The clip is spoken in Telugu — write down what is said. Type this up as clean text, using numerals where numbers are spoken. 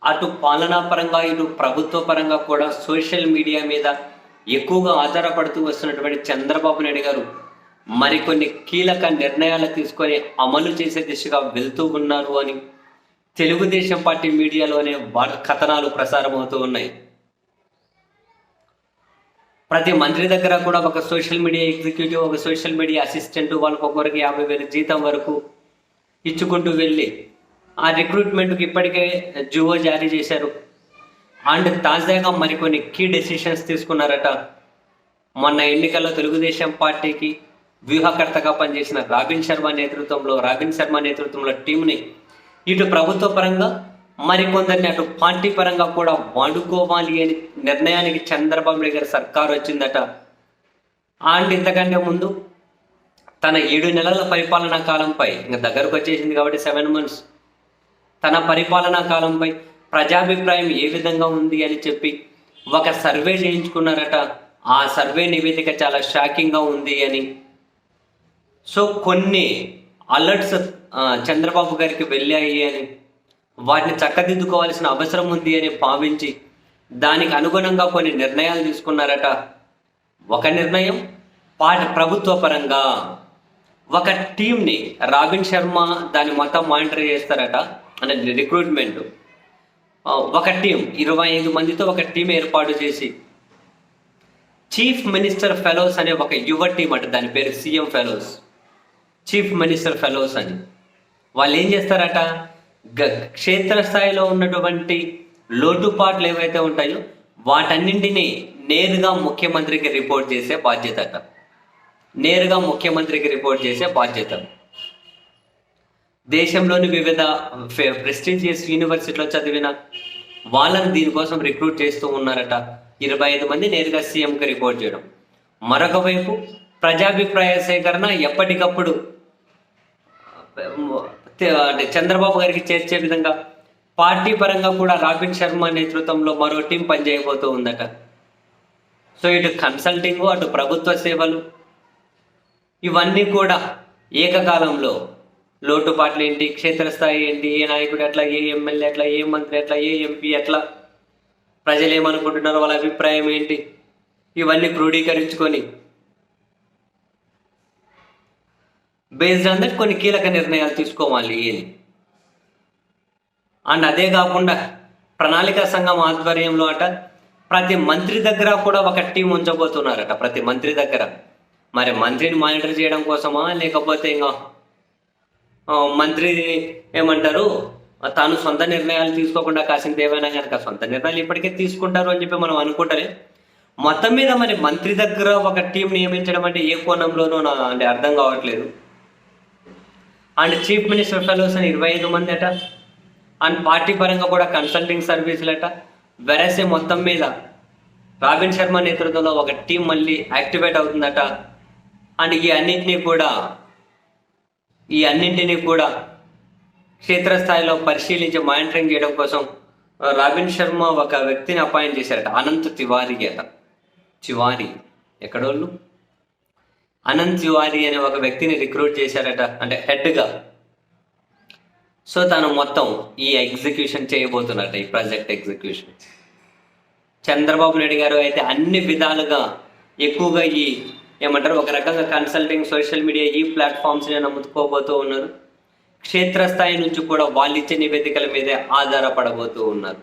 అటు పాలనా పరంగా, ఇటు ప్రభుత్వ పరంగా కూడా సోషల్ మీడియా మీద ఎక్కువగా ఆధారపడుతూ వస్తున్నటువంటి చంద్రబాబు నాయుడు గారు మరికొన్ని కీలక నిర్ణయాలు తీసుకొని అమలు చేసే దిశగా వెళ్తూ ఉన్నారు అని తెలుగుదేశం పార్టీ మీడియాలోనే కథనాలు ప్రసారం అవుతూ ఉన్నాయి. ప్రతి మంత్రి దగ్గర కూడా ఒక సోషల్ మీడియా ఎగ్జిక్యూటివ్, ఒక సోషల్ మీడియా అసిస్టెంట్, వాళ్ళకి ఒక్కొక్కరికి 50,000 జీతం వరకు ఇచ్చుకుంటూ వెళ్ళి ఆ రిక్రూట్మెంట్కి ఇప్పటికే జివో జారీ చేశారు. అండ్ తాజాగా మరికొన్ని కీ డెసిషన్స్ తీసుకున్నారట. మొన్న ఎన్నికల్లో తెలుగుదేశం పార్టీకి వ్యూహకర్తగా పనిచేసిన రాబిన్ శర్మ నేతృత్వంలో టీంని ఇటు ప్రభుత్వ పరంగా మరికొందరిని అటు పార్టీ పరంగా కూడా వాడుకోవాలి అని నిర్ణయానికి చంద్రబాబు నాయుడు గారి సర్కారు వచ్చిందట. అండ్ ఇంతకంటే ముందు తన 7 నెలల పరిపాలనా కాలంపై, ఇంకా దగ్గరకు వచ్చేసింది కాబట్టి 7 months, తన పరిపాలనా కాలంపై ప్రజాభిప్రాయం ఏ విధంగా ఉంది అని చెప్పి ఒక సర్వే చేయించుకున్నారట. ఆ సర్వే నివేదిక చాలా షాకింగ్గా ఉంది అని. సో కొన్ని అలర్ట్స్ చంద్రబాబు గారికి వెళ్ళాయి అని, వాటిని చక్కదిద్దుకోవాల్సిన అవసరం ఉంది అని భావించి దానికి అనుగుణంగా కొన్ని నిర్ణయాలు తీసుకున్నారట. ఒక నిర్ణయం ప్రభుత్వ పరంగా ఒక టీంని, రాబిన్ శర్మ దాన్ని మొత్తం మానిటర్ చేస్తారట. అంటే రిక్రూట్మెంట్ ఒక టీం 25 మందితో ఒక టీం ఏర్పాటు చేసి చీఫ్ మినిస్టర్ ఫెలోస్ అనే ఒక యువ టీం అట. దాని పేరు CM fellows, chief minister fellows అని. వాళ్ళు ఏం చేస్తారట, క్షేత్రస్థాయిలో ఉన్నటువంటి లోటుపాట్లు ఏవైతే ఉంటాయో వాటన్నింటినీ నేరుగా ముఖ్యమంత్రికి రిపోర్ట్ చేసే బాధ్యత. దేశంలోని వివిధ ప్రెస్టీజియస్ యూనివర్సిటీలో చదివిన వాళ్ళని దీనికోసం రిక్రూట్ చేస్తూ ఉన్నారట. 25 మంది నేరుగా సీఎంకి రిపోర్ట్ చేయడం. మరొక వైపు ప్రజాభిప్రాయ సేకరణ ఎప్పటికప్పుడు అంటే చంద్రబాబు గారికి చేర్చే విధంగా పార్టీ పరంగా కూడా రాబిన్ శర్మ నేతృత్వంలో మరో టీం పనిచేయబోతూ ఉందట. సో ఇటు కన్సల్టింగ్, అటు ప్రభుత్వ సేవలు, ఇవన్నీ కూడా ఏకకాలంలో లోటుపాట్లు ఏంటి, క్షేత్రస్థాయి ఏంటి, ఏ నాయకుడు ఎట్లా, ఏ ఎమ్మెల్యే ఎట్లా, ఏ మంత్రి ఎట్లా, ఏ ఎంపీ ఎట్లా, ప్రజలు ఏమనుకుంటున్నారో, వాళ్ళ అభిప్రాయం ఏంటి, ఇవన్నీ క్రోడీకరించుకొని బేస్డ్ ఆన్ దట్ కొన్ని కీలక నిర్ణయాలు తీసుకోవాలి అని. అండ్ అదే కాకుండా ప్రణాళికా సంఘం ఆధ్వర్యంలో అట ప్రతి మంత్రి దగ్గర కూడా ఒక టీం ఉంచబోతున్నారట. ప్రతి మంత్రి దగ్గర మరి మంత్రిని మానిటర్ చేయడం కోసమా, లేకపోతే ఇంకా మంత్రి ఏమంటారు, తాను సొంత నిర్ణయాలు తీసుకోకుండా కాసింత ఏమైనా కనుక సొంత నిర్ణయాలు ఇప్పటికే తీసుకుంటారు అని చెప్పి మనం అనుకుంటారే. మొత్తం మీద మరి మంత్రి దగ్గర ఒక టీం నియమించడం అంటే ఏ కోణంలోనూ అంటే అర్థం కావట్లేదు. అండ్ చీఫ్ మినిస్టర్ ఫెలోస్ అని 25 మంది అట. అండ్ పార్టీ పరంగా కూడా కన్సల్టింగ్ సర్వీసులు అట. వెరసే మొత్తం మీద రాబిన్ శర్మ నేతృత్వంలో ఒక టీం మళ్ళీ యాక్టివేట్ అవుతుందట. అండ్ ఈ అన్నింటినీ కూడా క్షేత్రస్థాయిలో పరిశీలించి మానిటరింగ్ చేయడం కోసం రాబిన్ శర్మ ఒక వ్యక్తిని అపాయింట్ చేశారట. అనంత్ తివారీ అట. ఎక్కడోళ్ళు అనంత్ తివారీ అనే ఒక వ్యక్తిని రిక్రూట్ చేశారట, అంటే హెడ్గా. సో తను మొత్తం ఈ ఎగ్జిక్యూషన్ చేయబోతున్నట్ట, ఈ ప్రాజెక్ట్ ఎగ్జిక్యూషన్. చంద్రబాబు నాయుడు గారు అయితే అన్ని విధాలుగా ఎక్కువగా ఒక రకంగా కన్సల్టింగ్, సోషల్ మీడియా, ఈ ప్లాట్ఫామ్స్ని నమ్ముకోబోతూ ఉన్నారు. క్షేత్రస్థాయి నుంచి కూడా వాళ్ళు ఇచ్చే నివేదికల మీదే ఆధారపడబోతూ ఉన్నారు.